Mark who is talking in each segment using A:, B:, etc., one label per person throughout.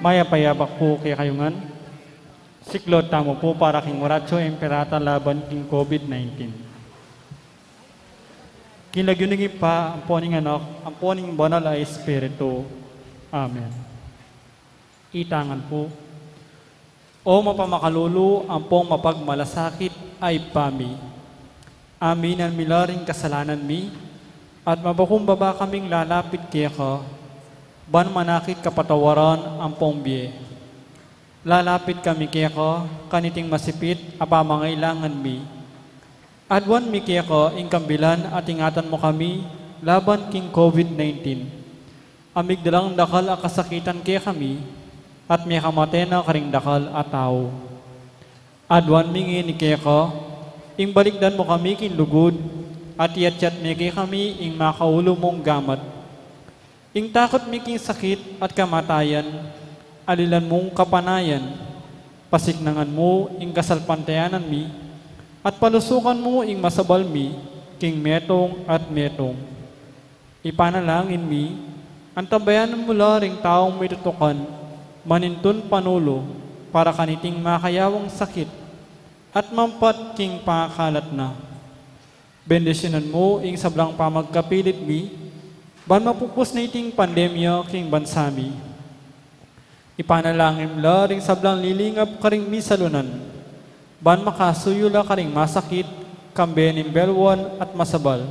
A: Maya payabak po kaya kayungan. Siklod tamo po para king Horatio Emperata laban king COVID-19. Kilagyunigi pa ang poning anak, ang poning banal ay Espiritu. Amen. Itangan po. O mapamakalulu, ang pong mapagmalasakit ay pami. Amin ang milaring kasalanan mi, at mabakumbaba kaming lalapit kaya ka, ban manakit kapatawaran ang pongbiye. Lalapit kami kaya ka, kaniting masipit, apamangailangan mi. Adwan mi kaya ka, ingkambilan at ingatan mo kami, laban king COVID-19. Amigdalang dakal a kasakitan kaya kami, at may kamatay na karing dakal at tao. Adwan mi ni kaya ka, ing balikdan mo kami king lugod, at iyat-yat mi kaya kami ing makaulo mong gamat. Ing takot mi king sakit at kamatayan, alilan mong kapanayan, pasiknangan mo ing kasalpantayanan mi, at palusukan mo ing masabal mi, king metong at metong. Ipanalangin mi, ang tabayanan mula ring taong may tutukan, manintun panulo, para kaniting makayawang sakit, at mampat king pakalat na. Bendisyonan mo ing sablang pamagkapilit mi, ban mapupus na iting pandemya king bansami. Ipanalangin la ring sablang lilingap karing misalunan, ban makasuyula karing masakit, kambenin belwan at masabal.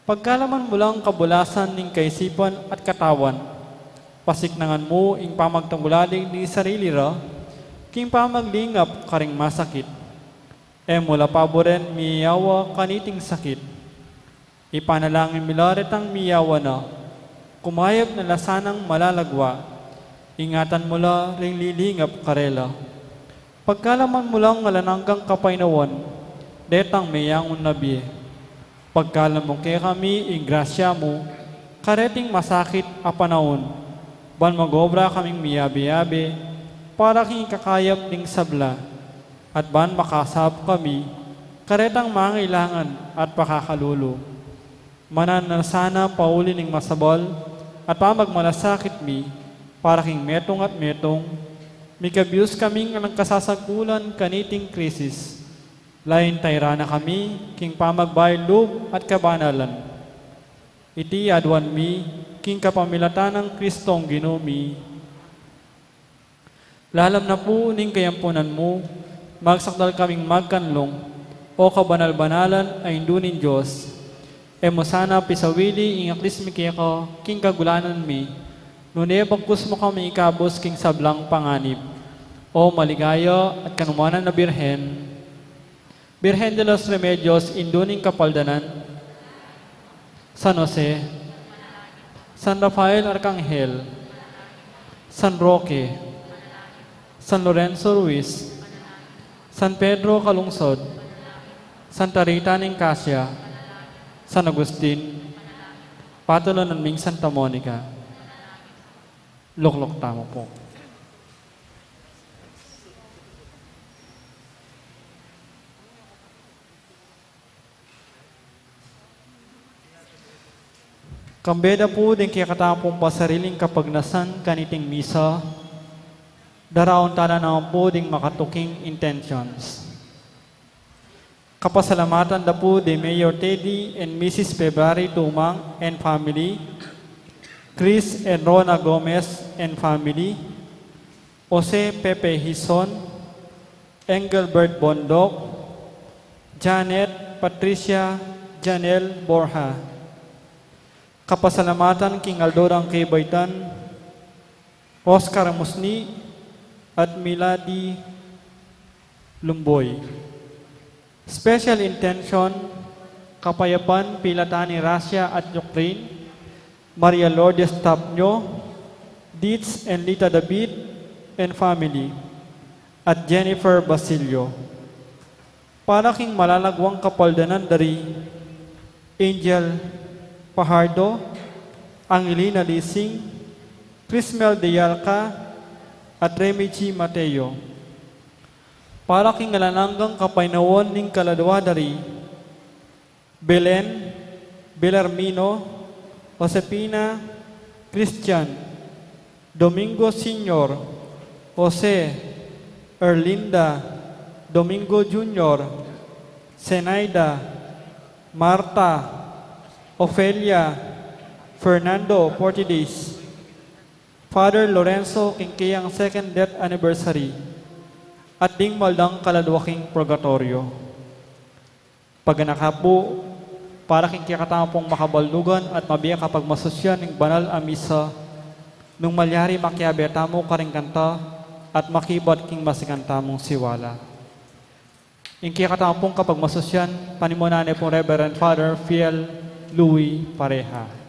A: Pagkalaman mo lang kabulasan ning kaisipan at katawan, pasiknangan mo ing pamagtanggulaling ni sarili ra, king pamaglingap karing masakit. Mula paboren miyawa kaniting sakit. Ipanalangin milaretang miyawa na, kumayab na lasanang malalagwa, ingatan mo la ring lilingap karela. Pagkalaman mo lang ngalananggang kapainawan, detang mayangon nabi. Pagkalam mo kaya kami, ing grasya mo, kareting masakit a panahon, ban magobra kaming miyabi-yabi, para king kakayap ning sabla, at ban makasab kami, karetang mangailangan at pakakalulo. Manan na sana pauli ning masabal, at pamagmalasakit mi, para king metong at metong, mikabius kaming ang kasasagkulan kaniting krisis. Lain tayra na kami, king pamagbaylob at kabanalan. Iti adwan mi, king kapamilatan ng Kristong Ginoo. Lalam na po ning kayampunan mo, magsakdal kaming magkanlong, o kabanal-banalan ay indunin Diyos. Mo sana pisawili ing aklis mi kaya ko, king kagulanan mi, nune bagkus mo kami ikabos king sablang panganib. O maligaya at kanumanan na Birhen, Birhen de los Remedios, induning kapaldanan, San Jose, San Rafael Arcangel, San Roque, San Lorenzo Ruiz, San Pedro Calungsod, Santa Rita Nicasio, San Agustin, Patulan ng Ming Santa Monica. Luklok tamo po. Kambeda po din kaya katapong pasariling kapagnasan kaniting misa, daraon tala naman po ding makatuking intentions. Kapasalamatan da po di Mayor Teddy and Mrs. February Tumang and family, Chris and Rona Gomez and family, Jose Pepe Hison, Engelbert Bondok, Janet Patricia Janel Borja. Kapasalamatan king Aldorang Kebaitan, Oscar Musni, at Milady Lumboy. Special intention, kapayapan Pilatani Russia at Ukraine, Maria Lourdes Tapnyo, Dietz and Lita David and family, at Jennifer Basilio. Para king malalagwang kapaldanan dari, Angel Pahardo, Angelina Lising, Crismel de Yalca, at Remy G. Mateo. Para king ngalananggang kapainawon ning kaladwa dari, Belen, Belarmino, Josepina, Christian, Domingo Sr., Jose, Erlinda, Domingo Jr., Zenaida, Marta, Ofelia, Fernando, 40 days. Father Lorenzo, kingkiyang second death anniversary. At ding maldang kaladwaking purgatorio. Paganakapo, para king kikatampong makabaldugan at mabiya kapag masusyan ng banal a misa, nung malyari makiabeta mo karing kanta at makibat king masikanta mong siwala. Ing kikatampong kapag masusyan, panimunane pong Reverend Father Fiel Louis Pareha.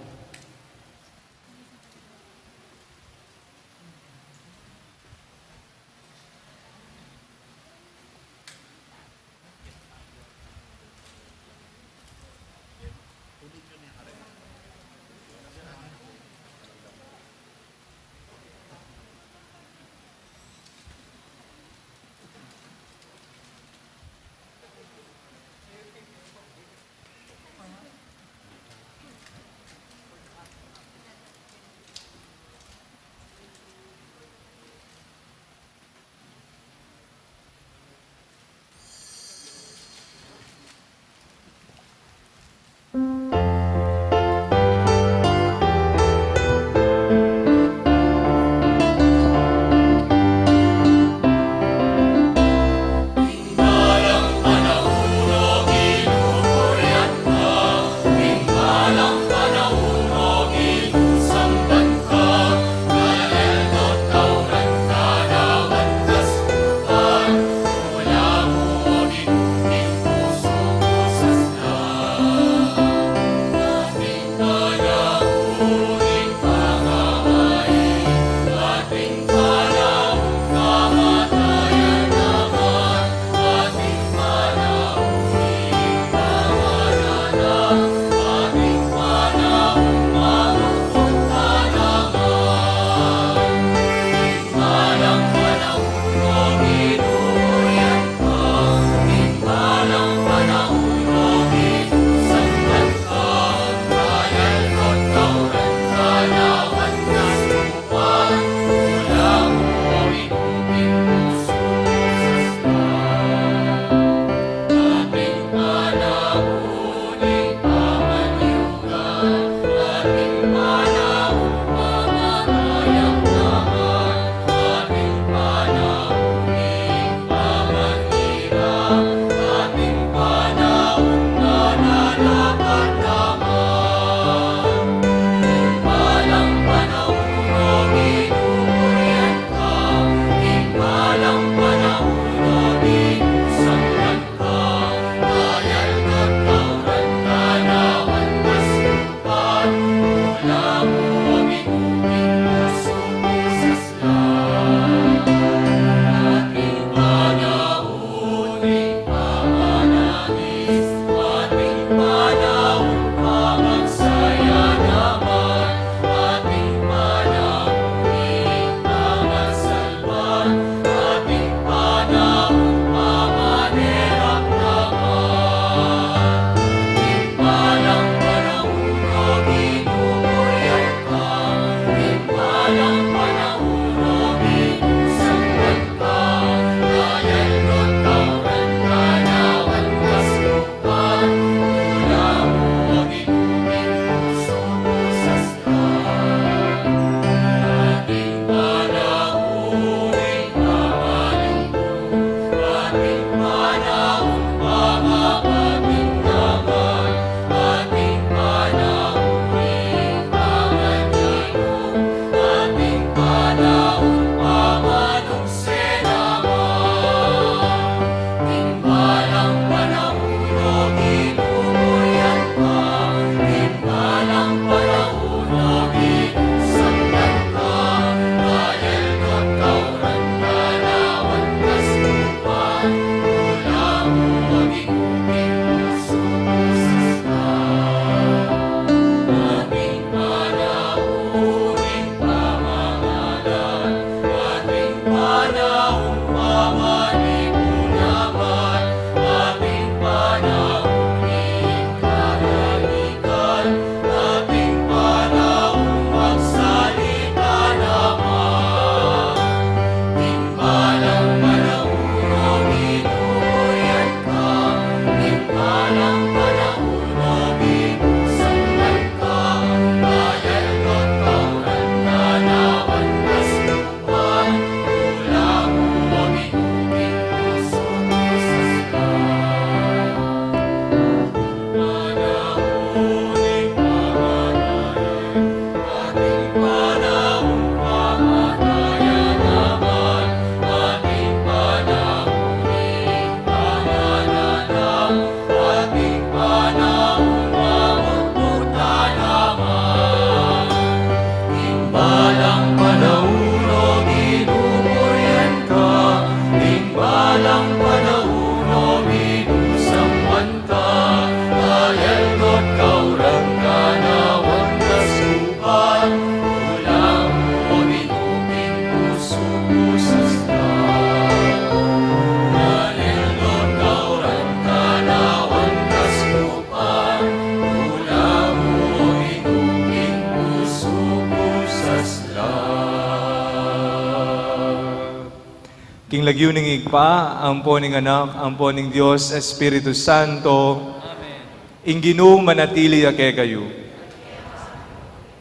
B: King lagyuning igpa, ampo ning anak, ampo ning Dios, Espiritu Santo. Amen. Ingginong manatili ake kayo.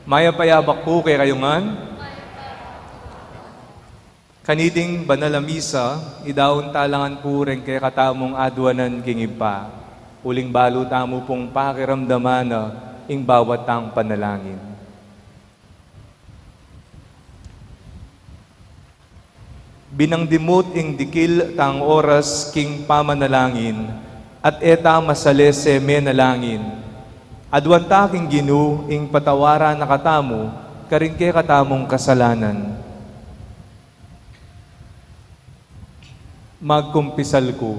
B: Maya payabak po kay kayungan. Kaniting banal a misa, idaon talangan po rin kay katamong adwanan king igpa. Uling balo tamo pong pakiramdaman na ing bawat tang panalangin. Binangdimot ing dikil tang oras king pamanalangin, at eta masalese menalangin. Adwanta king Ginu ing patawara na katamo, karing kay katamong kasalanan. Magkumpisal ko.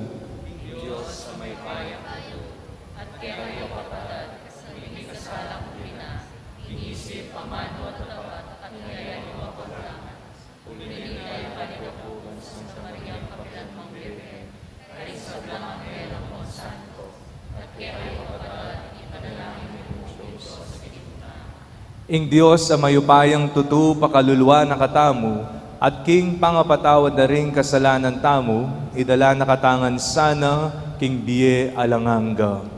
B: Ing Diyos sa mayupayang tutu pakaluluwa na katamo, at king pangapatawad na ring kasalanan tamo, idala na katangan sana, king biye alanganga.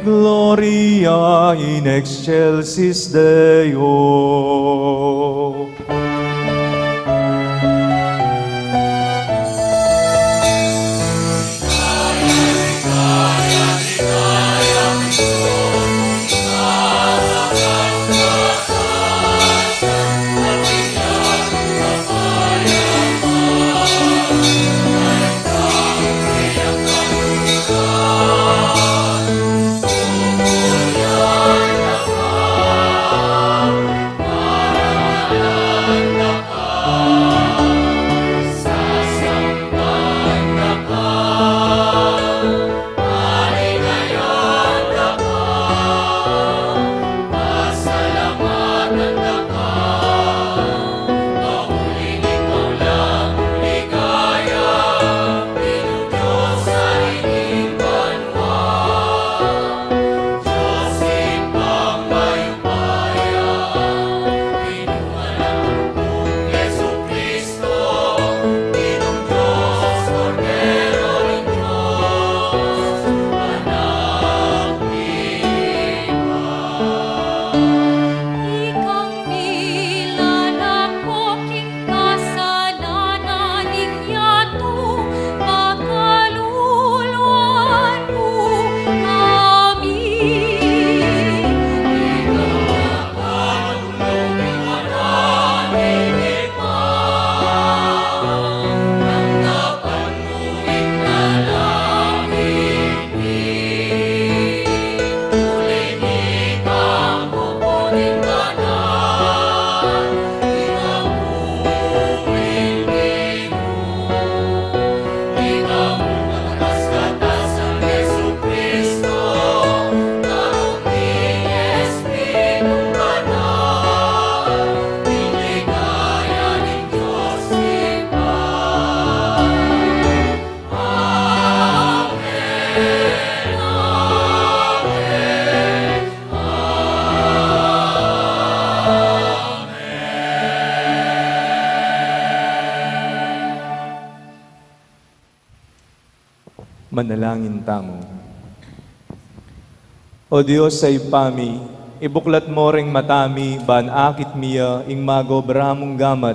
B: Gloria in excelsis Deo. Manalangin tamo. O Diyos sa ipami, ibuklat mo ring matami, ban akit miya, ing magobra mong gamat,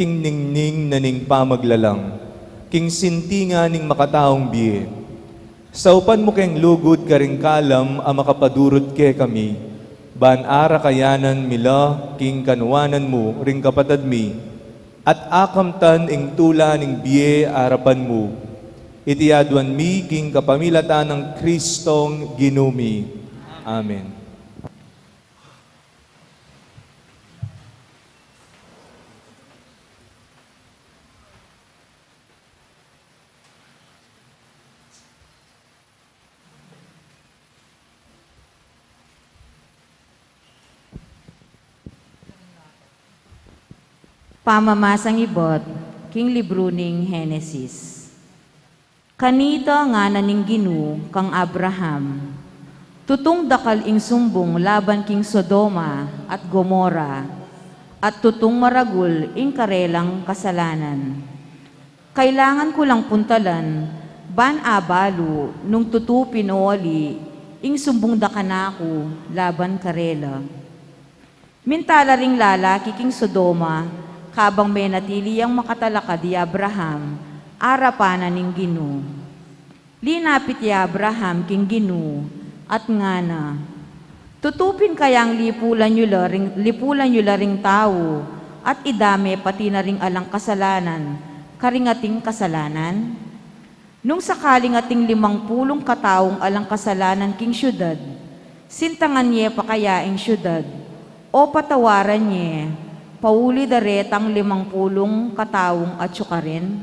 B: king ningning na ning pamaglalang, king sintinga ning makataong biye. Saupan mo keng lugod karing kalam ang makapadurot ke kami. Ban ara kayanan mila king kanuanan mo ring kapatad mi. At akamtan ing tula ning biye arapan mo. Itiadwan mi king kapamilatan ng Kristong ginumi. Amen.
C: Pamamasang ibot, king libro ning Henesis. Kanita nga naning Ginu kang Abraham, tutong dakal ing sumbong laban king Sodoma at Gomora, at tutong maragul ing karelang kasalanan. Kailangan ko lang puntalan, ban abalo nung tutupin oli, ing sumbong dakanako laban karela. Mintala ring lalaki king Sodoma, habang may natili ang makatalaka di Abraham, arapanan ning Ginu. Linapit di Abraham king Ginu, at ngana, tutupin kayang lipulan nyo laring tao, at idame pati na ring alang kasalanan, karingating kasalanan? Nung sakaling ating 50 kataong alang kasalanan king syudad, sintangan niya pa kaya ing syudad, o patawaran niya, pauli daretang 50 kataong at syukarin.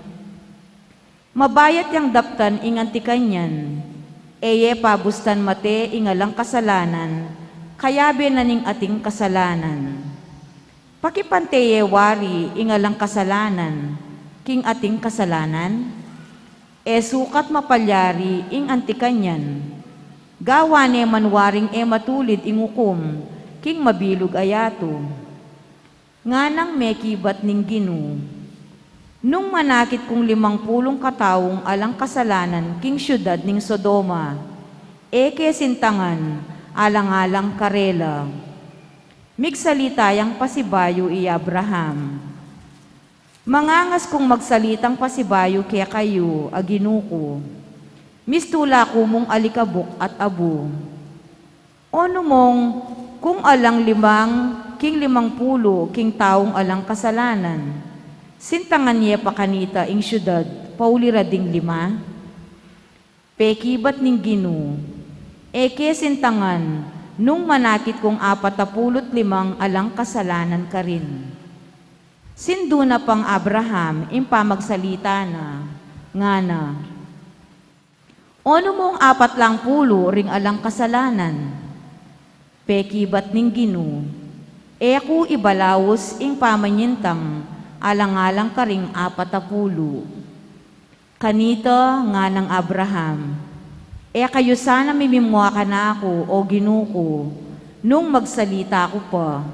C: Mabayat yang daptan inganti kanyan, eye pabustan mate ingalang kasalanan, kayabe naning ating kasalanan. Pakipanteye wari ingalang kasalanan, king ating kasalanan, e sukat mapalyari ing anti kanyan. Gawane manwaring e matulid ingukum, king mabilog ayato. Nganang mekibat ning Ginu. Nung manakit kong 50 kataong alang kasalanan king syudad ning Sodoma, eke sintangan alang-alang karela. Migsalitayang pasibayo i Abraham. Mangangas kong magsalitang pasibayo kaya kayo, aginuko. Mistula ko mong alikabok at abo. Ono mong kung alang 50 king taong alang kasalanan, sintangan niya pa kanita ing syudad, paulira ding 5. Pekibat ning Ginu, eke sintangan, nung manakit kong 45 alang kasalanan ka rin. Sindu na pang Abraham, impamagsalita na, ngana, ono mong 40 ring alang kasalanan, pekibat ning Ginu, eku ibalawos ing pamanyintang alang-alang karing 40. Kanita nga ng Abraham, kayo sana mimimwa ka na ako o Ginuko, nung magsalita ko pa.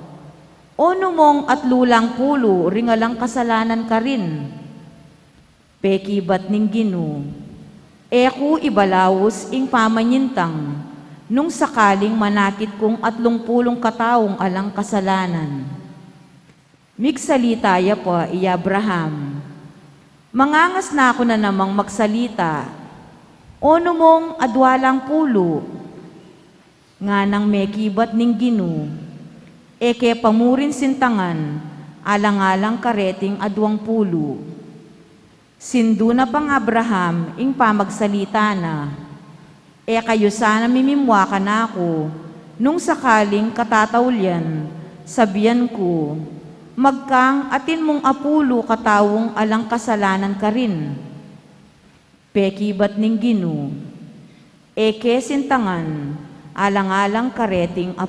C: Ono mong 30 ring alang kasalanan ka rin. Pekibat ning Ginu, eku ibalawos ing pamanyintang, nung sakaling manakit kong 30 kataong alang kasalanan. Migsalitaya pa i Abraham. Mangangas na ako na namang magsalita. Ono mong 20. Nga nang mekibat ning Ginu, eke pamurin sintangan, alang-alang kareting 20. Sindu na pang Abraham ing pamagsalita na, kayo sana mimimwa ka na ako, nung sakaling katatawlyan, sabihan ko, magkang atin mong 10 katawong alang kasalanan ka rin. Pekibat ning Ginu, eke sintangan, alang-alang kareting 10.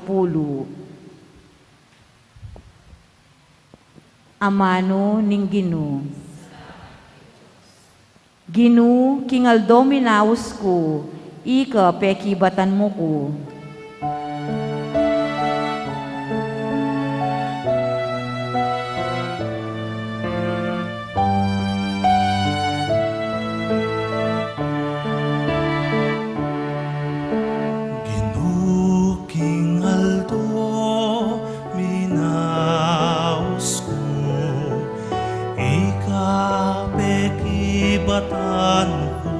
C: Amano ning Ginu. Ginu, kingaldo minaus ko, ika pekibatan mo ko.
D: Ginuking aldo minaus ko, ika pekibatan ko.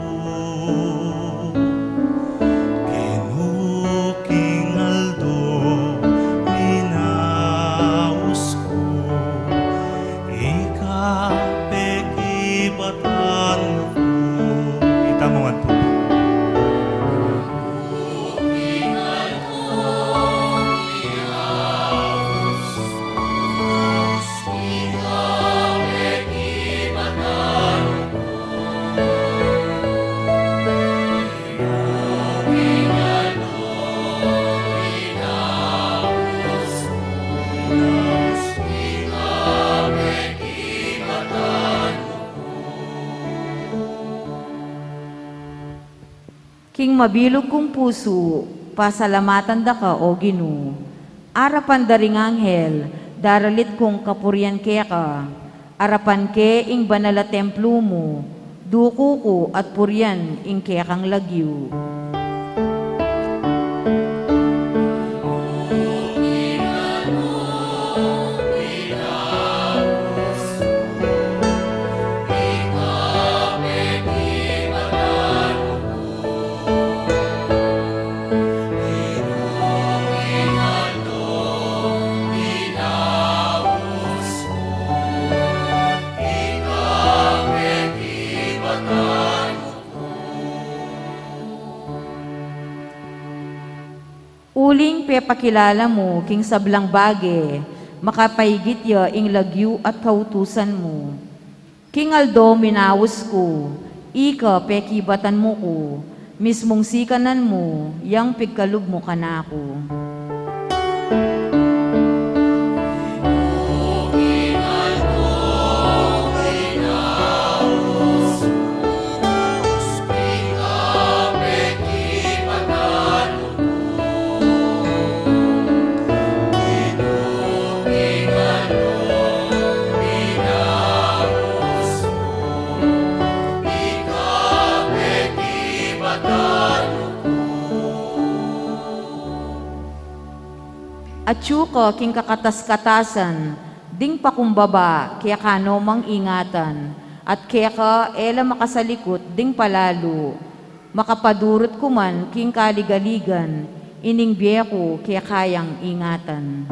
C: King mabilog kong puso, pasalamatan da ka, O Ginoo. Arapan daring anghel, daralit kong kapurian kaya ka. Arapan ke ing banala templo mo, duko ko at purian ing kaya kang lagyo. Uling pepakilala mo, king sablang bage, makapaigit ya ing lagyu at kautusan mo. King Aldo minawos ko, ika pekibatan mo ko, mismong sikanan mo, yang pigkalug mo kanako. At syuko king kakatas-katasan, ding pakumbaba, kaya kano mang ingatan, at kaya ka ela makasalikot, ding palalo, makapadurot kuman king kaligaligan, ining biyeko kaya kayang ingatan.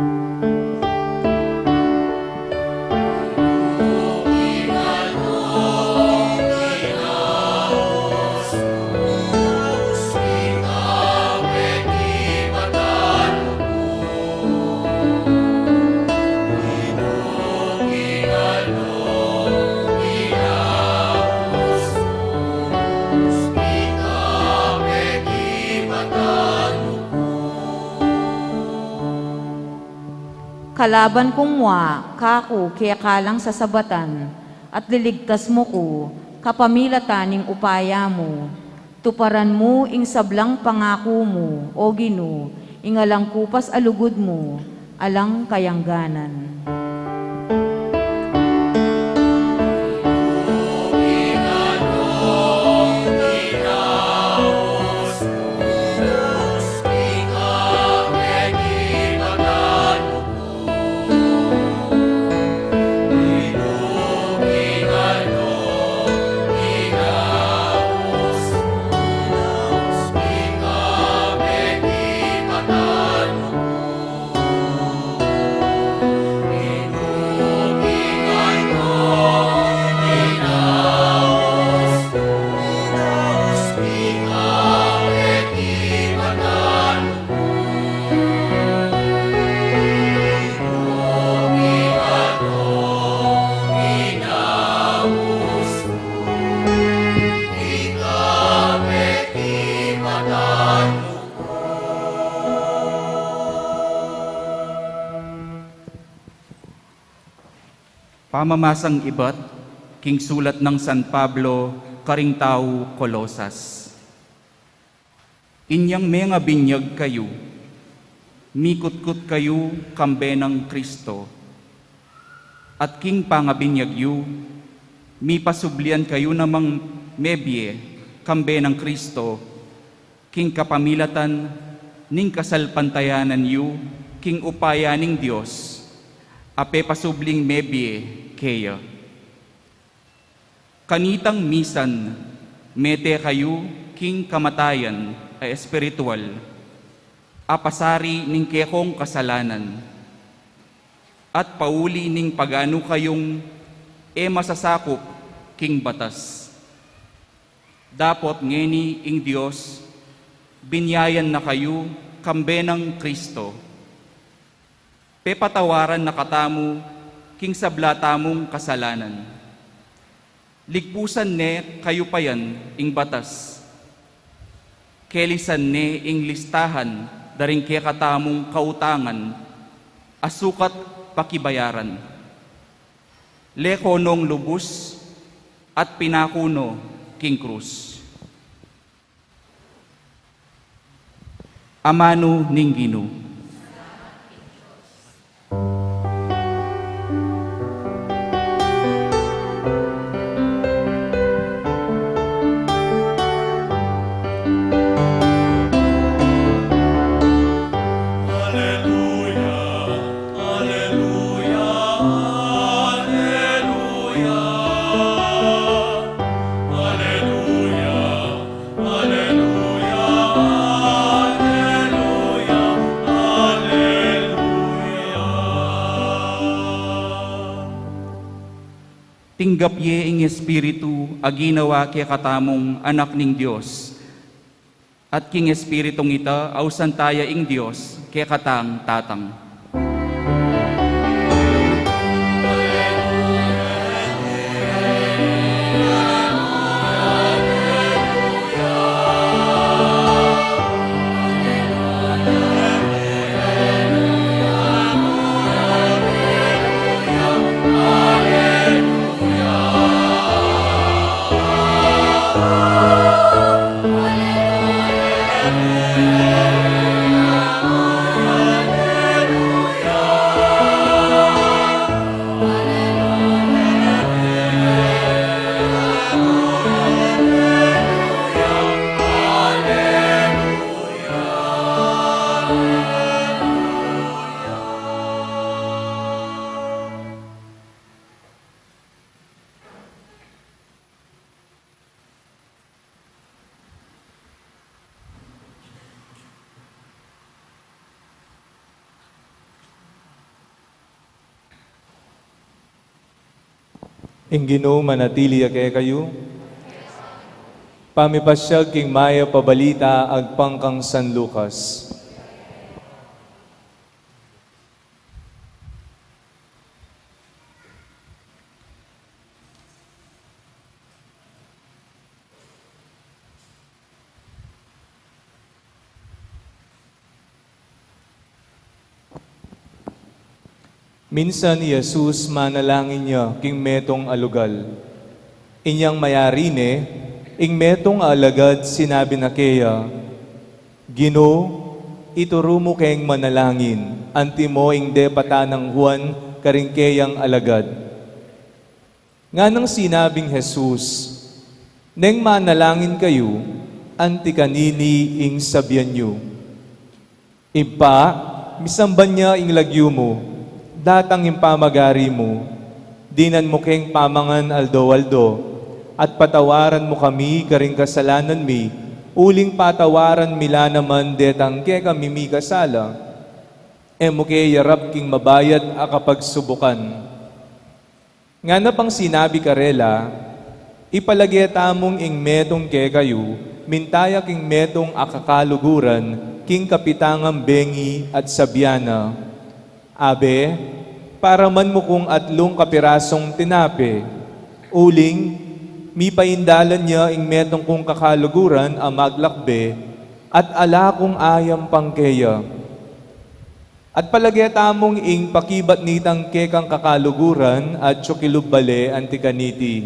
C: Kalaban kong mwa, kako, kaya kalang sasabatan, at liligtas mo ko, kapamilataning upaya mo. Tuparan mo ing sablang pangako mo, O Ginoo, ingalang kupas alugod mo, alang kayangganan.
E: Pamamasang ibat, king sulat ng San Pablo, karing tao Kolosas. Inyang mga binyag kayo, mikutkut kayo kambe ng Kristo, at king pangabinyag yu, mipasublian kayo namang mebye kambe ng Kristo, king kapamilatan ning kasalpantayanan yu, king upaya ning Diyos, ape pasubling mebye kaya. Kanitang misan, mete kayo king kamatayan ay espiritual, apasari ning kekong kasalanan, at pauli ning pagano kayong masasakop king batas. Dapot ngeni ing Diyos, binyayan na kayo kambe ng Kristo, pepatawaran na katamu king sablatamong kasalanan. Ligpusan ne kayo payan ing batas. Kelisan ne ing listahan daring kaya katamong kautangan, asukat pakibayaran. Lekonong lubos at pinakuno king krus. Amano ning Ginoo. Tinggap ye ing Espiritu aginawa kaya katamong anak ning Dios. At king Espiritong ita ausan taya ing Dios kaya katang tatang.
B: Ing Ginoo manatili kay kayo. Pamipasyag king maya pabalita agpangkang San Lucas. Minsan ni Jesus manalangin niya king metong alugal. Inyang mayarine, ing metong alagad sinabi na kaya, Ginoo, ituro mo kayong manalangin, anti mo ing depata ng Juan karingkeyang alagad. Nga nang sinabing Jesus, neng manalangin kayo, anti kanini ing sabyan nyo. Ipa, misamban niya ing lagyo mo, datang impamagari mo, dinan mo keng pamangan aldo-aldo, at patawaran mo kami karing kasalanan mi, uling patawaran mila naman detang ke kami mi kasala, mo ke yarap king mabayad a kapag subukan. Nga na pang sinabi karela, ipalagetamong ing metong ke kayo, mintaya king metong akakaluguran, king kapitangang bengi at sabyana. Abe, para man mo kung atlong kapirasong tinape, uling, mi paindalan niya ing metong kong kakaluguran ang maglakbe, at ala kong ayam pangkeya. At palagetamong ing pakibat nitang kekang kakaluguran at tsukilubale antikaniti.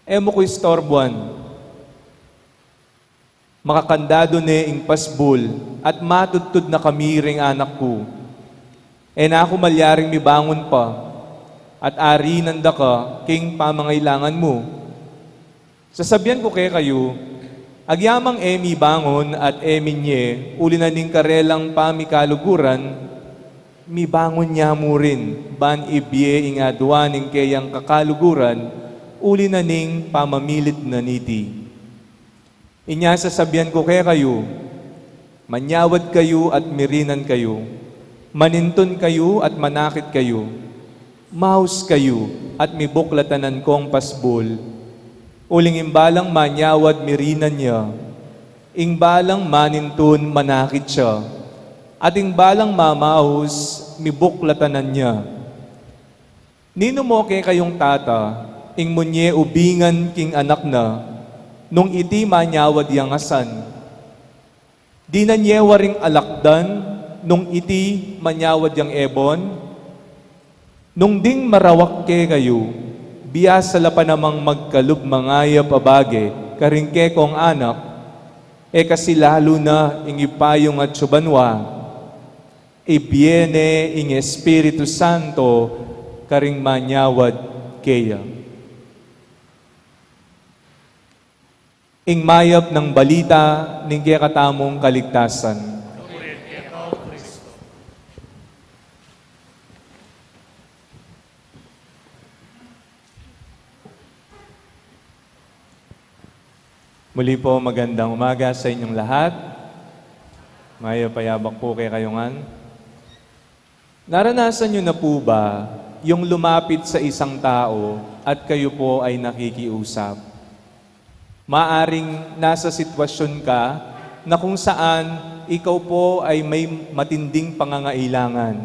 B: Emo ko istorbuan, makakandado ne ing pasbul, at matutod na kami ring anak ko. Na ako malyaring mi bangon pa, at ari nanda ka, king pamangailangan mo. Sasabihan ko kayo, agyamang emi bangon at emi nye, uli na ning karelang pamikaluguran, mi bangon niya mo rin, ban ibye ing adwaning kayang kakaluguran, uli na ning pamamilit na niti. Inya sasabihan ko kayo, manyawad kayo at mirinan kayo, maninton kayo at manakit kayo, maus kayo at mibuklatanan kong pasbol. Uling imbalang manyawad mirinan niya, ingbalang maninton manakit siya, at ingbalang mamaus mibuklatanan niya. Nino mo kayong tata, ing munye ubingan king anak na, nung iti manyawad yang asan. Di na nyewa ring alakdan, nung iti manyawad yang ebon, nung ding marawak ke kayo, biyasa la pa namang magkalub mangaya pabage, karingke kong anak, kasi lalo na ing ipayong at subanwa, ibiene ing Espiritu Santo, karing manyawad kaya. Ing mayap ng balita, ning kaya katamong kaligtasan. Muli po, magandang umaga sa inyong lahat. Mayo payabak po kay kayongan. Naranasan niyo na po ba yung lumapit sa isang tao at kayo po ay nakikiusap? Maaring nasa sitwasyon ka na kung saan ikaw po ay may matinding pangangailangan.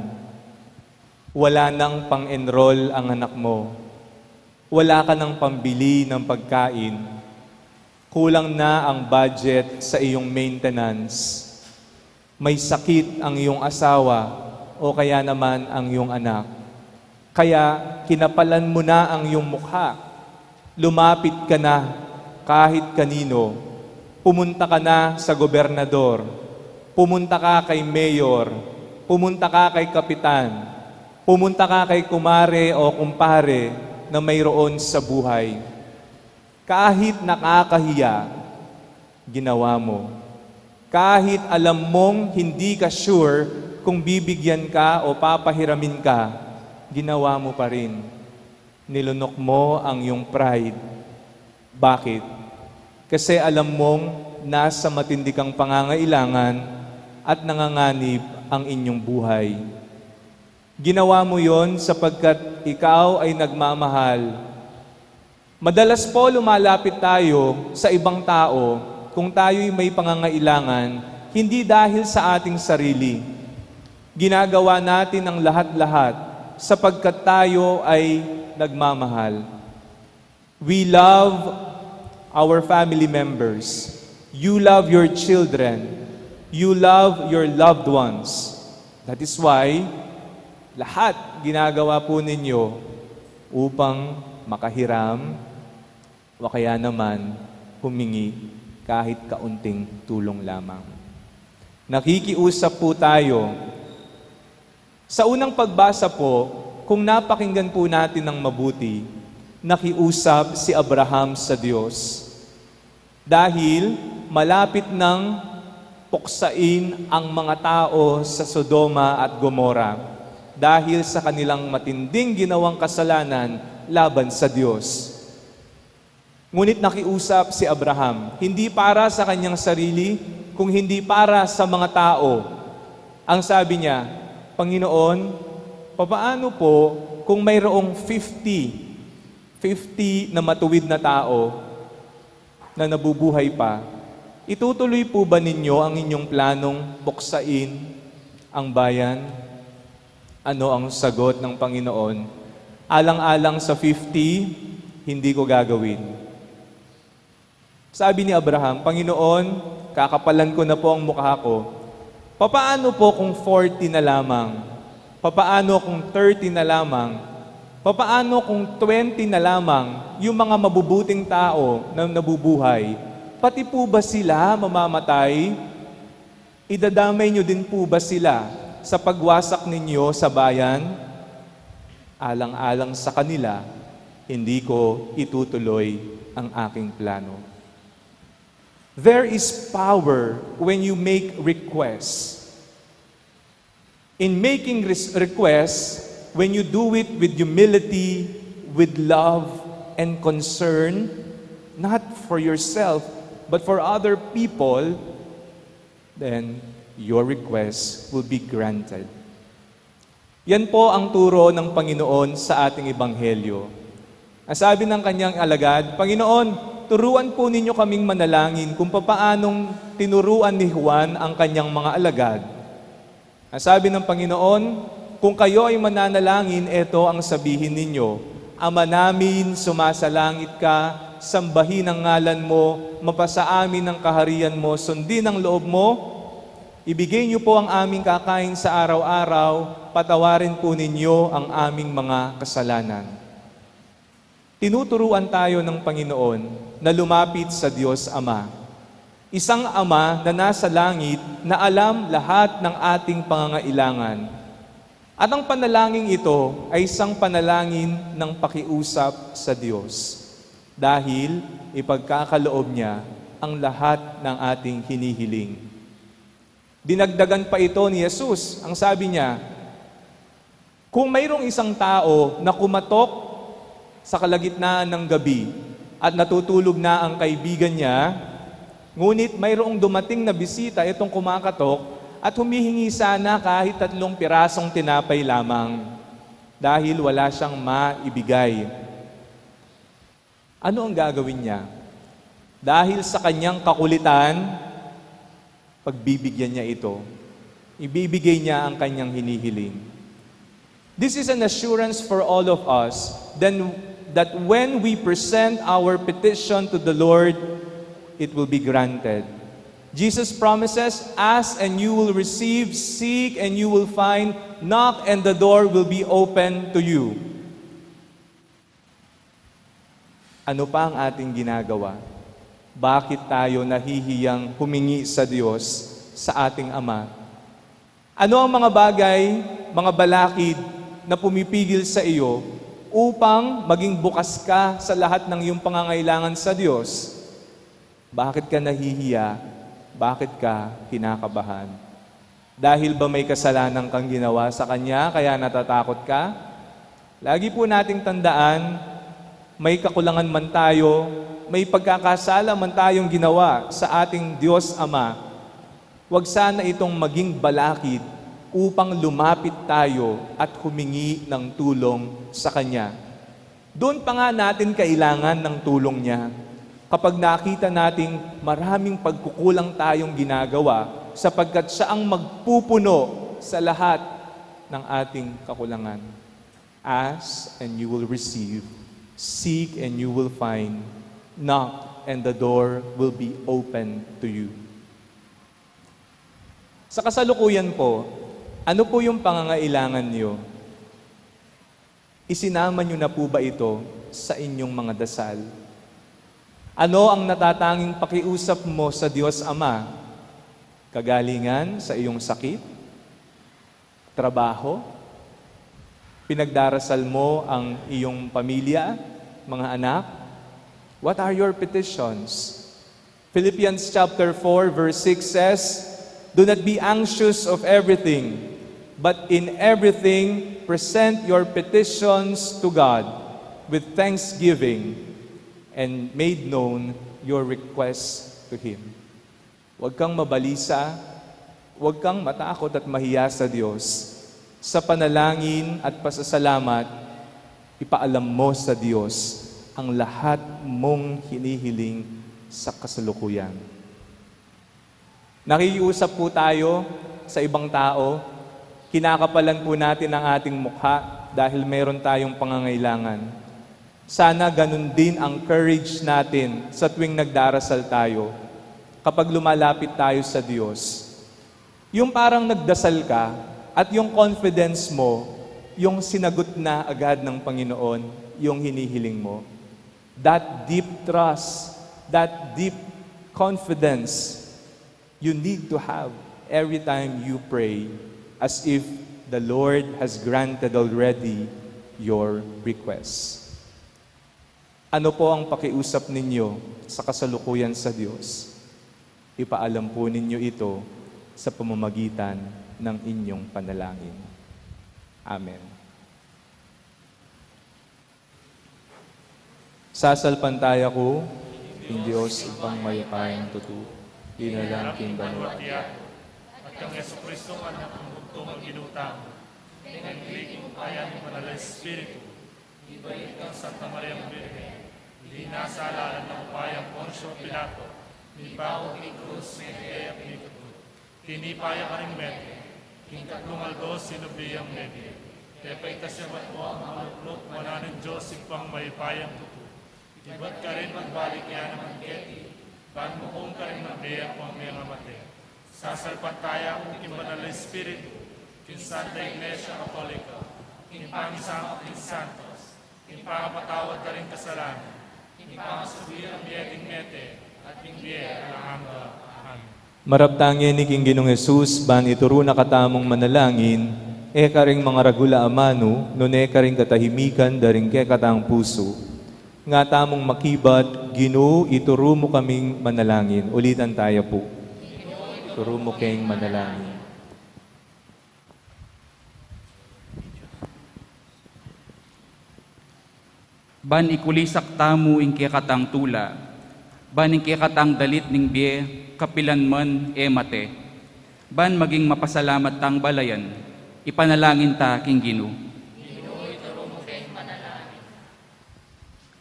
B: Wala nang pang-enroll ang anak mo. Wala ka nang pambili ng pagkain. Kulang na ang budget sa iyong maintenance. May sakit ang iyong asawa o kaya naman ang iyong anak. Kaya kinapalan mo na ang iyong mukha. Lumapit ka na kahit kanino. Pumunta ka na sa gobernador. Pumunta ka kay mayor. Pumunta ka kay kapitan. Pumunta ka kay kumare o kumpare na mayroon sa buhay. Kahit nakakahiya, ginawa mo. Kahit alam mong hindi ka sure kung bibigyan ka o papahiramin ka, ginawa mo pa rin. Nilunok mo ang iyong pride. Bakit? Kasi alam mong nasa matindi kang pangangailangan at nanganganib ang inyong buhay. Ginawa mo yon sapagkat ikaw ay nagmamahal. Madalas po lumalapit tayo sa ibang tao kung tayo'y may pangangailangan, hindi dahil sa ating sarili. Ginagawa natin ang lahat-lahat sapagkat tayo ay nagmamahal. We love our family members. You love your children. You love your loved ones. That is why lahat ginagawa po ninyo upang makahiram o kaya naman humingi kahit kaunting tulong lamang. Nakikiusap po tayo. Sa unang pagbasa po, kung napakinggan po natin ng mabuti, nakiusap si Abraham sa Diyos. Dahil malapit nang puksain ang mga tao sa Sodoma at Gomora dahil sa kanilang matinding ginawang kasalanan laban sa Diyos. Ngunit nakiusap si Abraham, hindi para sa kanyang sarili, kung hindi para sa mga tao. Ang sabi niya, Panginoon, papaano po kung mayroong 50 na matuwid na tao na nabubuhay pa? Itutuloy po ba ninyo ang inyong planong buksain ang bayan? Ano ang sagot ng Panginoon? Alang-alang sa 50, hindi ko gagawin. Sabi ni Abraham, Panginoon, kakapalan ko na po ang mukha ko. Papaano po kung 40 na lamang? Papaano kung 30 na lamang? Papaano kung 20 na lamang yung mga mabubuting tao na nabubuhay? Pati po ba sila mamamatay? Idadamay nyo din po ba sila sa pagwasak ninyo sa bayan? Alang-alang sa kanila, hindi ko itutuloy ang aking plano. There is power when you make requests. In making requests, when you do it with humility, with love and concern, not for yourself, but for other people, then your request will be granted. Yan po ang turo ng Panginoon sa ating Ebanghelyo. Ang sabi ng kanyang alagad, Panginoon, turuan po ninyo kaming manalangin kung papaanong tinuruan ni Juan ang kanyang mga alagad. Ang sabi ng Panginoon, kung kayo ay mananalangin, ito ang sabihin ninyo, Ama namin, sumasalangit ka, sambahin ang ngalan mo, mapasa amin ang kaharian mo, sundin ang loob mo, ibigay niyo po ang aming kakain sa araw-araw, patawarin po ninyo ang aming mga kasalanan. Tinuturuan tayo ng Panginoon na lumapit sa Diyos Ama. Isang Ama na nasa langit na alam lahat ng ating pangangailangan. At ang panalangin ito ay isang panalangin ng pakiusap sa Diyos. Dahil ipagkakaloob niya ang lahat ng ating hinihiling. Dinagdagan pa ito ni Jesus. Ang sabi niya, kung mayroong isang tao na kumatok sa kalagitnaan ng gabi at natutulog na ang kaibigan niya, ngunit mayroong dumating na bisita itong kumakatok at humihingi sana kahit 3 pirasong tinapay lamang dahil wala siyang maibigay. Ano ang gagawin niya? Dahil sa kanyang kakulitan, pagbibigyan niya ito. Ibibigay niya ang kanyang hinihiling. This is an assurance for all of us that when we present our petition to the Lord, it will be granted. Jesus promises, ask and you will receive, seek and you will find, knock and the door will be open to you. Ano pa ang ating ginagawa? Bakit tayo nahihiyang humingi sa Diyos, sa ating Ama? Ano ang mga bagay, mga balakid na pumipigil sa iyo upang maging bukas ka sa lahat ng iyong pangangailangan sa Diyos? Bakit ka nahihiya? Bakit ka kinakabahan? Dahil ba may kasalanan kang ginawa sa Kanya kaya natatakot ka? Lagi po nating tandaan, may kakulangan man tayo, may pagkakasala man tayong ginawa sa ating Diyos Ama. Huwag sana itong maging balakid upang lumapit tayo at humingi ng tulong sa Kanya. Doon pa nga natin kailangan ng tulong niya. Kapag nakita nating maraming pagkukulang tayong ginagawa sapagkat siya ang magpupuno sa lahat ng ating kakulangan. Ask and you will receive. Seek and you will find. Knock and the door will be open to you. Sa kasalukuyan po, ano po yung pangangailangan niyo? Isinama niyo na po ba ito sa inyong mga dasal? Ano ang natatanging pakiusap mo sa Diyos Ama? Kagalingan sa iyong sakit? Trabaho? Pinagdarasal mo ang iyong pamilya, mga anak? What are your petitions? Philippians chapter 4 verse 6 says, do not be anxious of everything, but in everything present your petitions to God with thanksgiving, and made known your requests to Him. Huwag kang mabalisa, huwag kang matakot at mahiya sa Diyos. Sa panalangin at pasasalamat, ipaalam mo sa Diyos ang lahat mong hinihiling sa kasalukuyan. Nakikiusap po tayo sa ibang tao, kinakapalan po natin ang ating mukha dahil meron tayong pangangailangan. Sana ganun din ang courage natin sa tuwing nagdarasal tayo, kapag lumalapit tayo sa Diyos. Yung parang nagdasal ka at yung confidence mo, yung sinagot na agad ng Panginoon, yung hinihiling mo. That deep trust, that deep confidence, you need to have every time you pray as if the Lord has granted already your requests. Ano po ang pakiusap ninyo sa kasalukuyan sa Diyos? Ipaalam po ninyo ito sa pamamagitan ng inyong panalangin. Amen. Sasalpantaya ko, in Diyos upang mayapayang tutu, dinalangking banwa.
D: At ang Yesu-Kristong anak ng bugtong ang ginutang, ng liging bayan ng Manala Espiritu, ibalik ang Santa Maria Virgen, di nasalanan ng upayang Poncio Pilato, ni Pao ni Cruz, ni Eap ni Tutut, tinipaya ka rin mete, kingkatlong aldos sinubiyang mete, tepay tasyamat mo ang maluklok, mananin Diyos ipang mayipayang tutut, iba't ka rin magbalik yan naman keti, ban mo kong ka rin magdeya po ang mga mate, sasalpantaya kong Banal na Espiritu, kin Santa Iglesia Católica, kin Pangisama kin Santos, kin pangapatawad ka rin kasalanan, kin pangasubir ang miyeding mete, at hindi alahanga. Amen.
B: Maraptangin ni King Ginong Jesus, ban ituro na katamong manalangin, karing mga ragula amano, nune karing katahimikan, daring ke katang puso. Nga tamong makibat, Ginoo, ituro mo kaming manalangin. Ulitan tayo po. Ituro mo kayong manalangin.
E: Ban ikulisak tamo ing katang tula, ban ing katang dalit ning biye, kapilan man mate. Ban maging mapasalamat tang balayan, ipanalangin ta king Ginoo.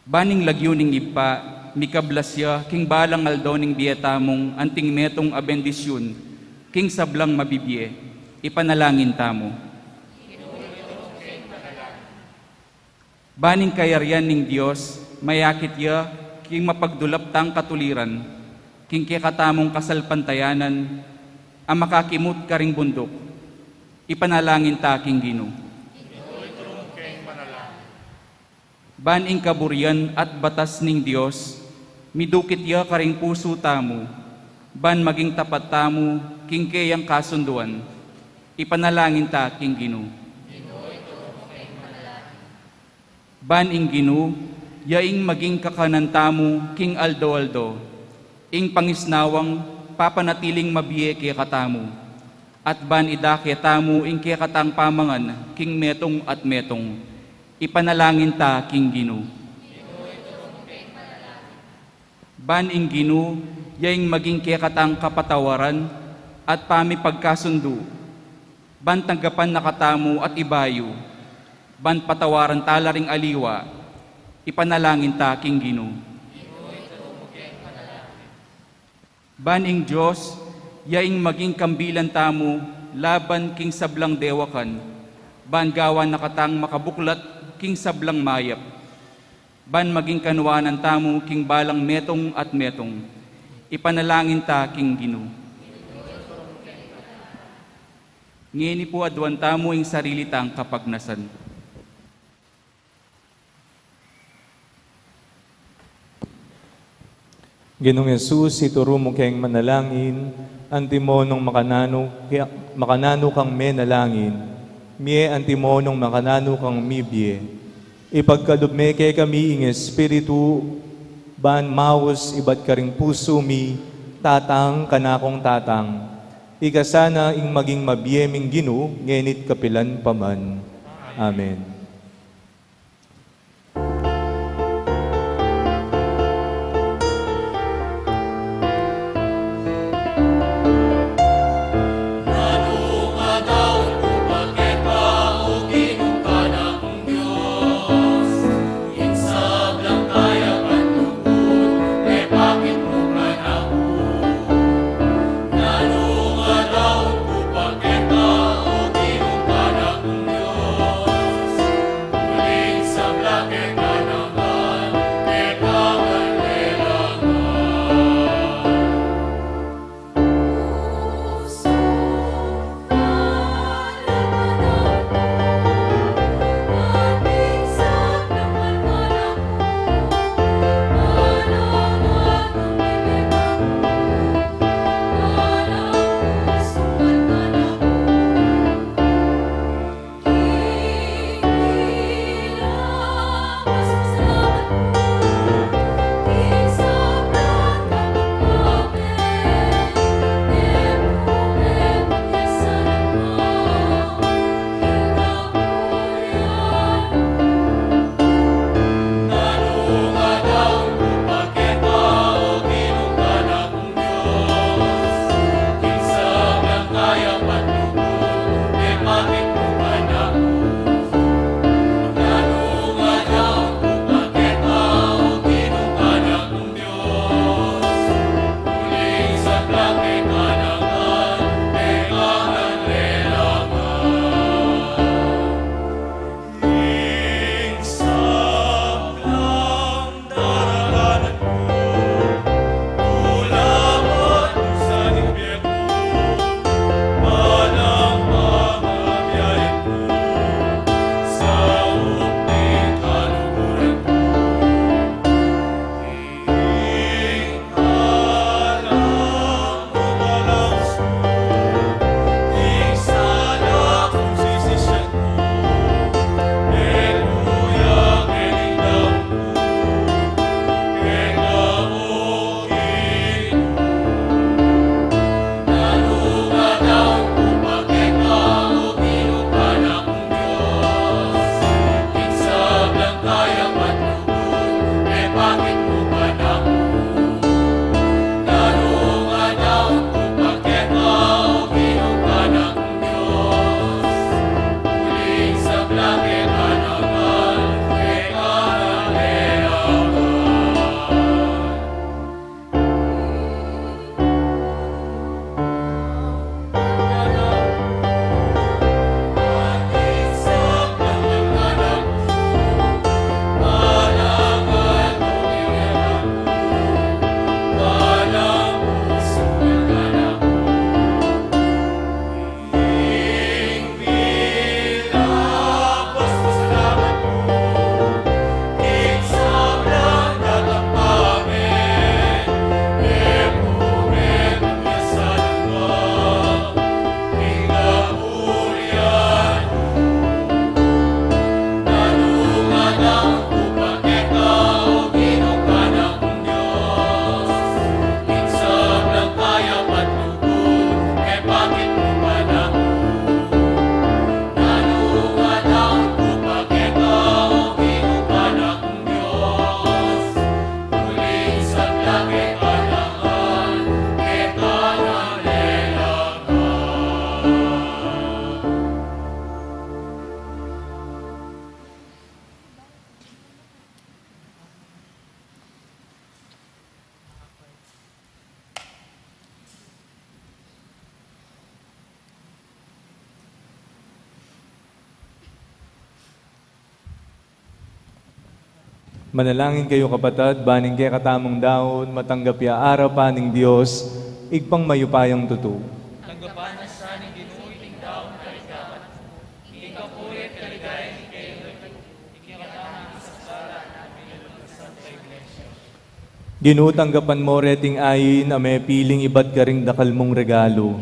E: Baning lagyo ning ipa, mikablasya, king balang aldaw ning biye tamong, anting metong abendisyon, king sablang mabibiye, ipanalangin tamo. Baning kayaryan ning Dios, mayakit ya, king mapagdulap tang katuliran, king kikatamong kasalpantayanan, ang makakimot karing bundok, ipanalangin ta king Ginoo. Ban ing kaburian at batas ning Dios, midukit ya karing puso tamo, ban maging tapat tamo, king kayang kasunduan, ipanalangin ta king Ginoo. Ban ing Ginoo, yaing maging kakanan tamo, king aldo-aldo, ing pangisnawang papanatiling mabiye kaya katamo, at ban idake tamo ing kaya katang pamangan, king metong at metong, ipanalangin ta king Ginoo. Ban ing Ginoo, yaing maging kaya katang kapatawaran, at pamipagkasundo, ban tanggapan nakatamo at ibayo, ban patawaran talaring aliwa, ipanalangin ta king Ginoo. Ban ing Diyos, yaing maging kambilan tamo, laban king sablang dewakan, ban gawan nakatang makabuklat king sablang mayap, ban maging kanuanan tamo king balang metong at metong, ipanalangin ta king Ginoo. Ngini po adwan tamo ing sarili tang kapagnasan.
B: Ginong Jesus, ituro mo kayong manalangin, antimonong makanano kang menalangin, mie antimonong makanano kang mibye. Ipagkalubme kay kami ing espiritu, ban maus ibat karing puso mi, tatang kanakong tatang. Ikasana ing maging mabiyeming Ginoo, ngenit kapilan paman. Amen. Manalangin kayo kapatid, baning kay katamong daon, matanggap ya arapan ng Diyos, igpang mayupayang tuto.
D: Tanggapan na sa ni Ginoo iting daon kaligawan. Ikaw po ay kaligay ni kayo. Ikinatahan sa sala namin ng Santa Iglesia.
B: Ginutanggapan mo reting ayin, ame piling iba't karing dakal mong regalo.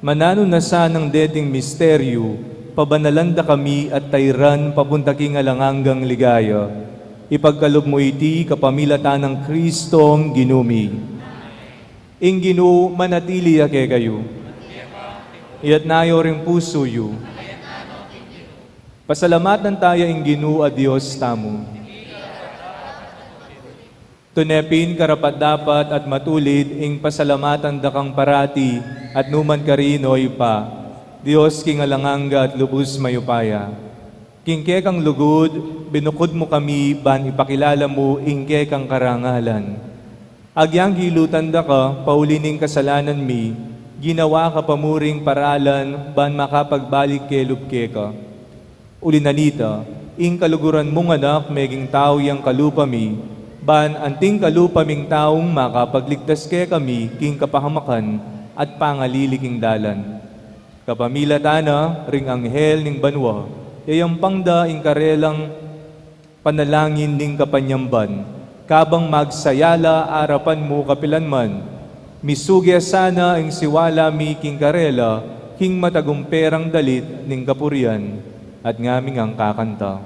B: Manano na sa ng deting misteryo, pabanalanda kami at tayran papunta king alanganggang ligaya. Ipagkalob mo iti kapamilatan ng Kristong ginumi. Ing Ginoo manatili ake kayo. Iyat nayo ring puso yu. Pasalamatan tayo ing Ginoo a Dios tamo. Tunepin karapat dapat at matulid ing pasalamatan dakang parati at numan karinoy pa. Dios king alanganga at lubos mayupaya. Kingke kang lugod, binukod mo kami, ban ipakilala mo, ingke kang karangalan. Agyang gilutan da ka, paulining kasalanan mi, ginawa ka pamuring paralan, ban makapagbalik ke lubke ka. Ulinanita, ing kaluguran mong anak, meging tao yang kalupa mi, ban anting kalupa ming taong makapagligtas ke kami, king kapahamakan, at pangaliliking dalan. Kapamila tana, ring anghel ning banwa, yayang pangda ing karelang panalangin ning kapanyamban, kabang magsayala arapan mo kapilanman, misugya sana ing siwala mi king karela, king matagumperang dalit ning kapurian, at ngaming ang kakanta.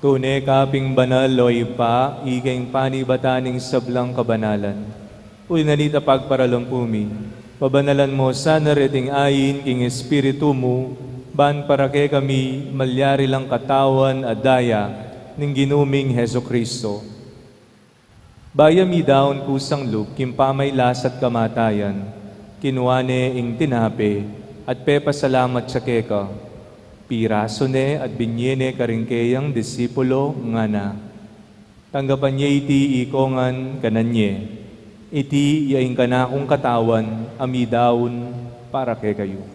B: Tune kaping banal loy pa, iging panibataning sablang kabanalan. Ulinanita pagparalampumi, pabanalan mo sana reting ayin king espiritu mo, ban para kay kami malyari lang katawan at daya ning ginuming Heso Kristo. Bayami daon kusang lup, kimpamay lasat kamatayan, kinuane ing tinape, at pepasalamat sa keka. Piraso ne at binyene karingkeyang disipulo nga na. Tanggapan niya iti ikongan kananye. Iti yaing kanakong katawan, amidaon para kay kayo.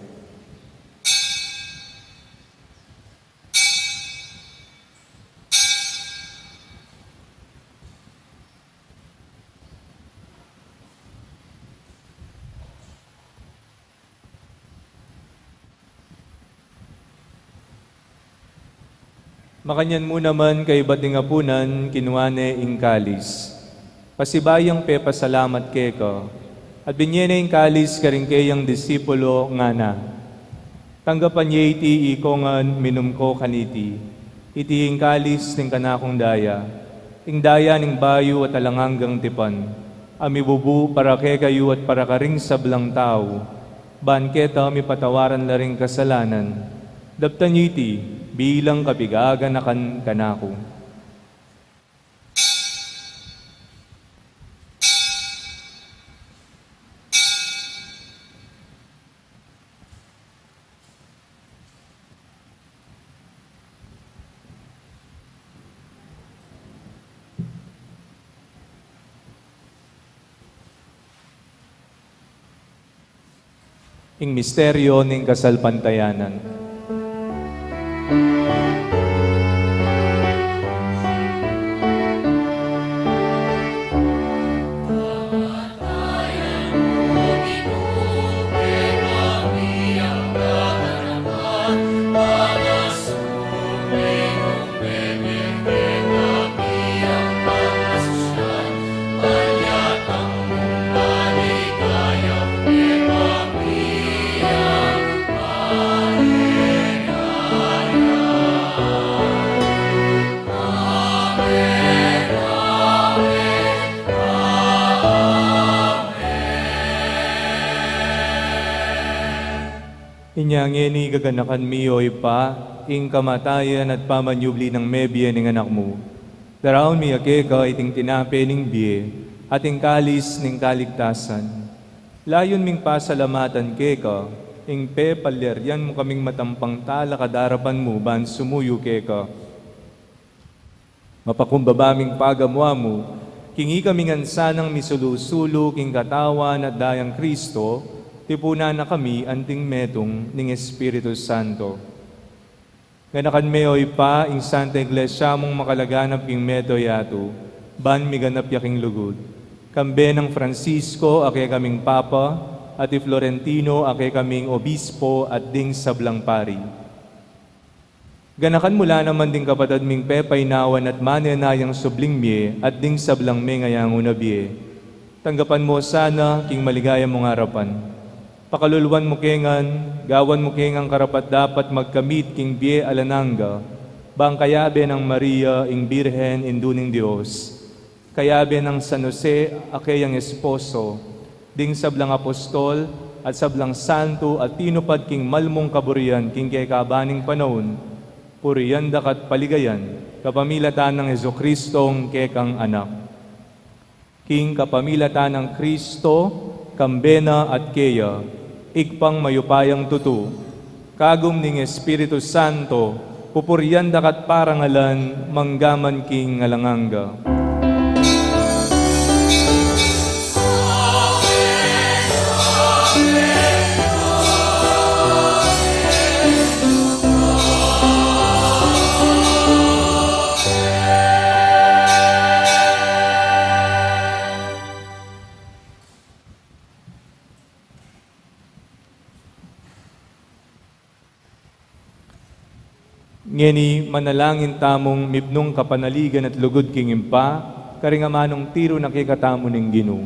B: Makanyan mo naman kay bating apunan, kinuane ing kalis. Pasibayang pepasalamat keka, at binyene ing kalis karingkeyang disipulo nga na. Tanggapan niya iti ikongan minum ko kaniti, iti ing kalis ning kanakong daya, ing daya ning bayo at alanganggang tipan, amibubu para kekayo at para karing sablang tao, banketa mi patawaran la ring kasalanan, daptan niyo iti, bilang kapigagan na kanako. Ing misteryo ning kasalpantayanan. Inyangeni gaganakan miyoy pa, ing kamatayan at pamanyubli ng mebye ng anak mo. Daraon mi ka iting tinape ning biye, at ing kalis ning kaligtasan. Layon ming pasalamatan keka, ing pe palyaryan mo kaming matampang tala kadarapan mo, ban sumuyo keka. Mapakumbabaming pagamwa mo, kingi kaming ansanang misulusulo, king katawan at dayang Kristo, tipuna na kami anting metong ning Espiritu Santo. Ganakan meoy pa, ing Santa Iglesia mong makalaganap king meto yato, ban miganap yaking lugod. Kambe ng Francisco, ake kaming Papa, at Florentino, ake kaming Obispo at ding sablang pari. Ganakan mula naman ding kapatad ming pepay nawan at manenayang subling mie at ding sablang me ngayang unabie. Tanggapan mo sana king maligaya mong harapan. Pakaluluan mo kengan, gawan mo kengang karapat dapat magkamit king bie alananga, bang kayabe ng Maria ing Birhen induning Diyos, kayabe ng San Jose akeyang esposo, ding sablang apostol at sablang santo at tinupad king malmong kaburian king kekabaning panahon, puriyan dakat paligayan, kapamilatan ng Jesucristong kekang anak. King kapamilatan ng Kristo, kambena at keya, ikpang mayupayang tutu, kagum ning Espiritu Santo, pupurian dakat parangalan, manggaman king ngalanganga. Ngeni manalangin tamong mibnong kapanaligan at lugod king impa, karingamanong tiro nakikatamo ning Ginoo.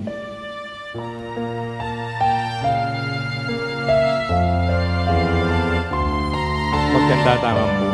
B: Magkanda tamang po.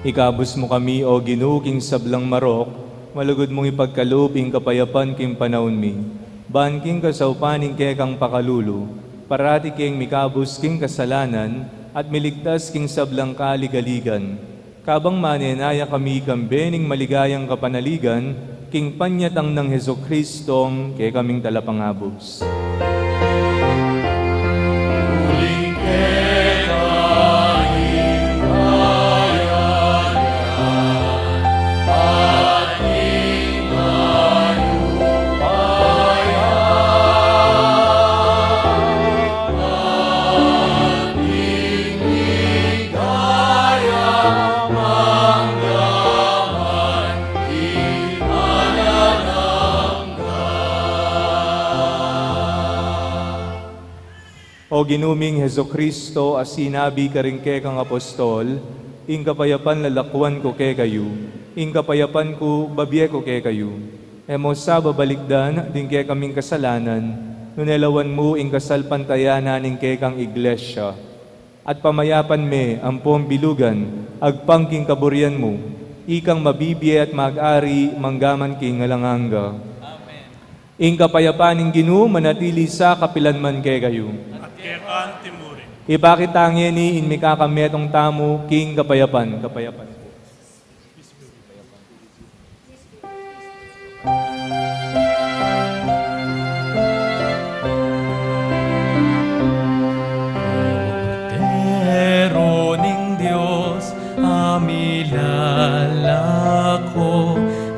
B: Ikabus mo kami, o Ginoo, king sablang marok, malugod mong ipagkaluping kapayapan king panahon mi. Ban king kasaupaning kekang pakalulu, parati king mikabus king kasalanan, at miligtas king sablang kaligaligan. Kabang manenaya kami kambening maligayang kapanaligan, king panyatang ng Jesucristong ke kaming talapangabos. ginuming Heso Kristo, as sinabi ka rin ke kang apostol, ing kapayapan lalakwan ko ke kayo, ing kapayapan ko babye ko ke kayo. Emo sa babalikdan, din ke kaming kasalanan, nunelawan mo ing kasalpantayanan ing ke kang iglesia. At pamayapan me, ampong bilugan, agpangking kaburian mo, ikang mabibye at mag-ari, manggaman king ngalanganga.
A: Amen.
B: Ing kapayapan ing Ginoo manatili sa kapilanman ke kayo.
D: At kekan timuri.
B: Ipakitangin ni in mikakametong tamo king kapayapan. Kapayapan po.
F: Cordero ning Dios, amilalako,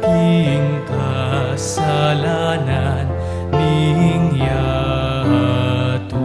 F: king kasalanan ning yato.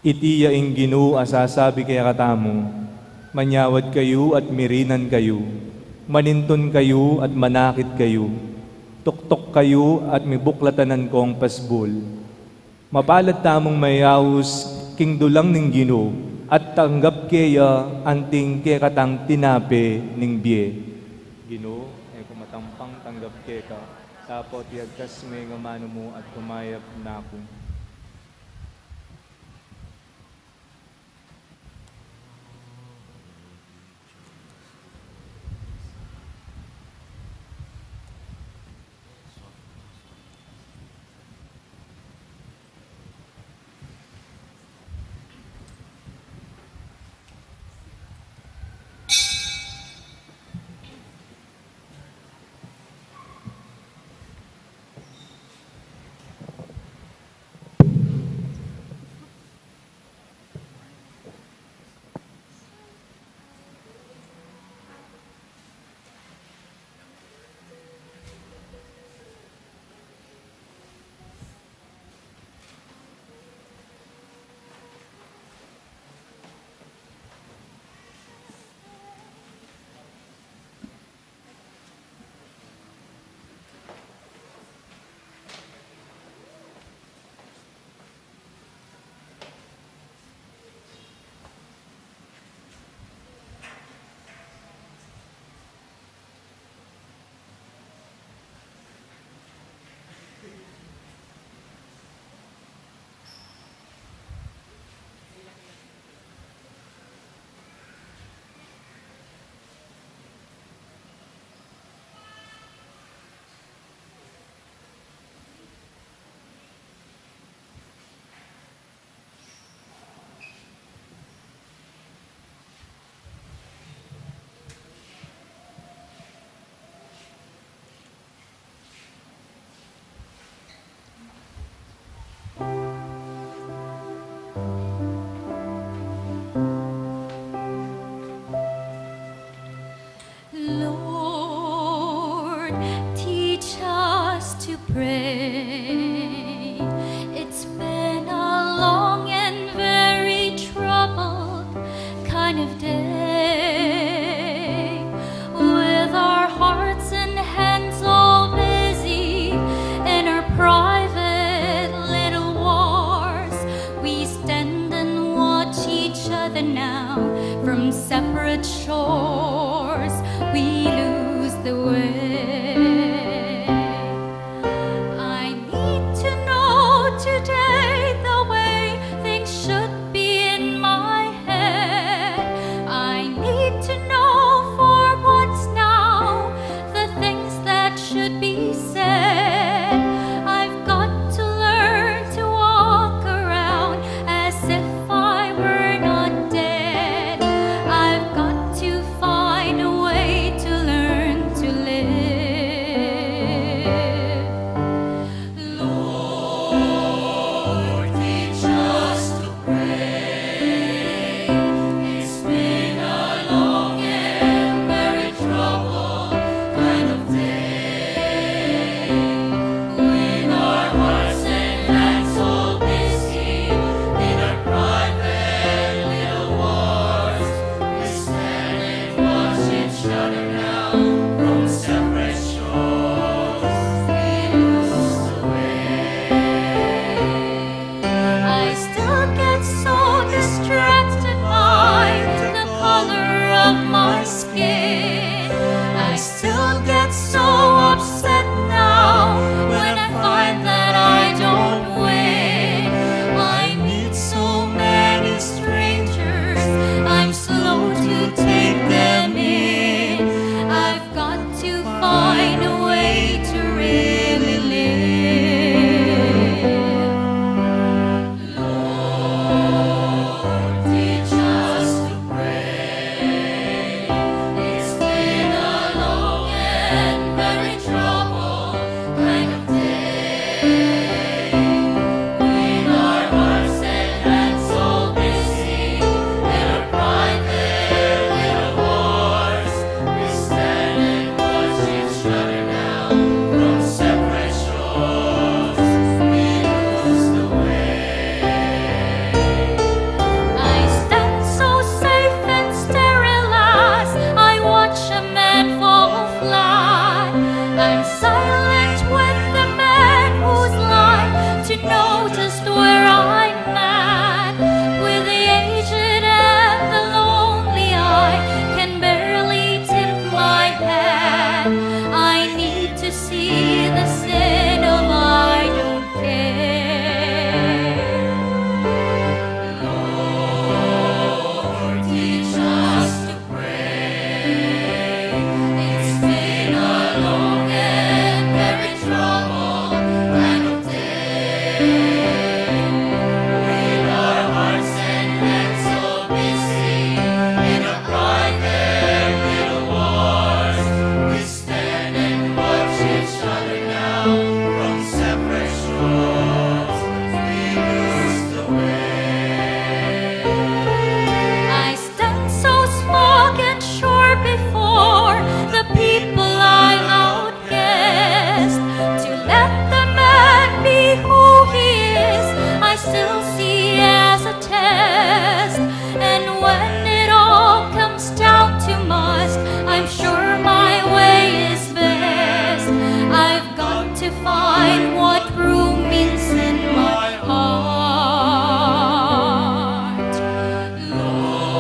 B: Itiya ing Ginoo asasabi kaya katamo, manyawad kayo at mirinan kayo, maninton kayo at manakit kayo, tuktok kayo at mibuklatanan kong pasbul. Mapalad tamong mayawos king dulang ning Ginoo at tanggap kaya anting kaya katang tinape ning biye. Ginoo, ay kumatampang tanggap kaya ka, tapos yagkas may ngamano mo at kumayap na ako.
G: Lord, teach us to pray. It's been a long and very troubled kind of day, with our hearts and hands all busy in our private little wars. We stand and watch now. From separate shores, we lose the way. I need to know today the way things should be in my head. I need to know for once now the things that should be said. I've got to learn to walk around as if I were not dead. I've got to find a way to learn to live. Lord, teach us to pray. It's been a long and very troubled kind of day. With our hearts and hands all busy in our private little wars, we stand and watch each other now from separate shores. We lose the way. I still get so distracted by the color of my skin. I still get so upset now when I find that I don't win. I meet so many strangers, I'm slow to take them in. I've got to find a way to really live. Lord, teach us to pray. It's been a long and very troubled kind of day. With our hearts and hands all busy in our private little wars, we stand and watch each other now from separate shores. We lose the way. I stand so safe and sterilized. I watch a man fall flat. I'm silent with the man who's like to know just where I'm at. With the aged and the lonely, I can barely tip my hat. I need to see the sin of I don't care. Lord, teach us to pray. It's been a long and very troubled kind of day. With our hearts and hands all busy in our private little wars, we stand and watch each other now from separate shores. We lose the way. I stand so smug and sure before the people I've outguessed. To let the man be who he is, I still see as a test. And when it all comes down to must, I'm sure my way is best. I've got to find what room means in my heart.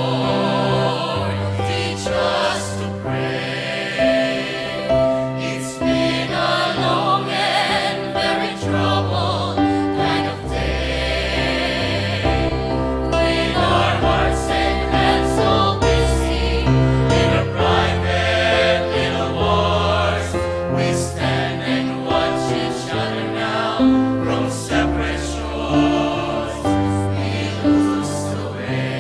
G: Lord, teach us to pray. It's been a long and very troubled kind of day. With our hearts and hands all busy in our private little wars, we stand and watch each other now from separate shores. We lose the way.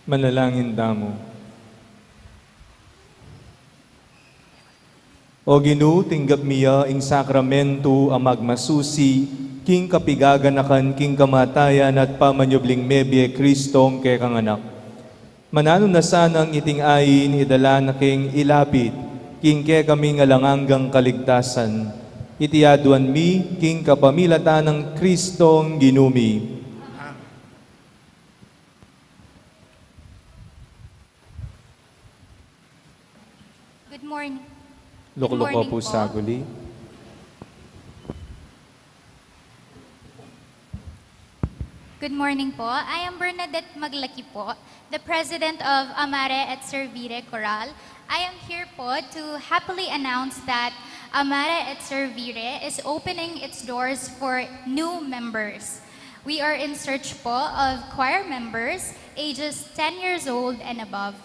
B: Manalangin damo. O Ginoo, tinggap miya ing sakramento ang magmasusi, king kapigaganakan, king kamatayan at pamanyubling mebye Kristong kay kanganak. Manano na sanang iting ayin, idala na king ilapit, king ke kami ngalanganggang kaligtasan. Itiaduan mi, king kapamilatan ng Kristong ginumi.
G: Good morning.
B: Lukluk
G: morning
B: po
G: po.
B: sa guli.
G: Good morning po. I am Bernadette Maglaki po, the president of Amare et Servire Coral. I am here po to happily announce that Amare et Servire is opening its doors for new members. We are in search po of choir members ages 10 years old and above.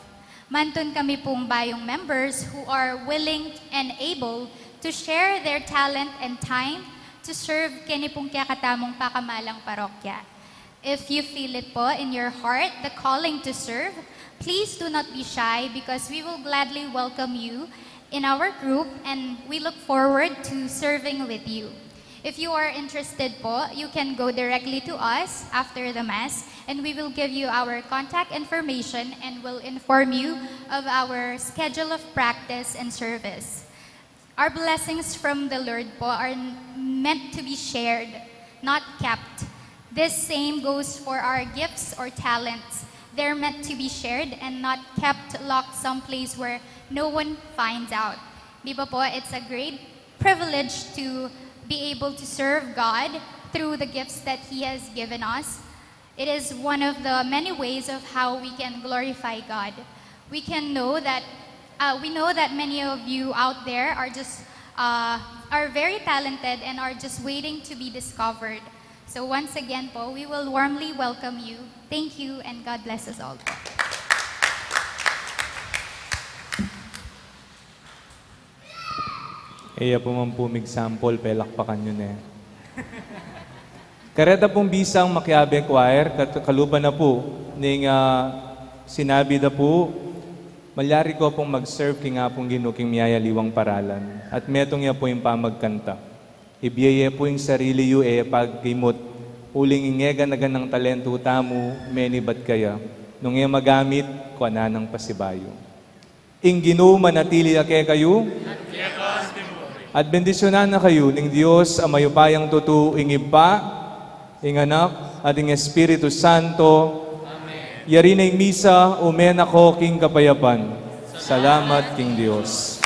G: Mantun kami pong bayong members who are willing and able to share their talent and time to serve kini pong kakatamong pakamalang parokya. If you feel it po in your heart, the calling to serve, please do not be shy because we will gladly welcome you in our group and we look forward to serving with you. If you are interested po, you can go directly to us after the Mass and we will give you our contact information and will inform you of our schedule of practice and service. Our blessings from the Lord po are meant to be shared, not kept. This same goes for our gifts or talents. They're meant to be shared and not kept locked someplace where no one finds out. Di ba po, it's a great privilege to be able to serve God through the gifts that He has given us. It is one of the many ways of how we can glorify God. We know that many of you out there are very talented and are just waiting to be discovered. So once again po, we will warmly welcome you. Thank you and God bless us all.
B: Iya po man po example, pelakpakan yun eh. Kareta pong bisang Makiabe Choir, kaluban na po, ning sinabi na po, malyari ko pong mag-serve king nga pong ginuking miyaya liwang paralan. At metong ya po yung pamagkanta. Ibiyaya po yung sarili yu pagimot. Uling ingega na ganang talento tamo, meni bat kaya. Nung iya magamit, kuana ng pasibayo. Ing Ginoo manatili ake kayo. At bendisyonan na kayo ng Diyos ang mayupayang tutu ing Iba, ing Anak, at ing Espiritu Santo. Amen. Yari na misa, umen ako king kapayapan. Salamat king Diyos.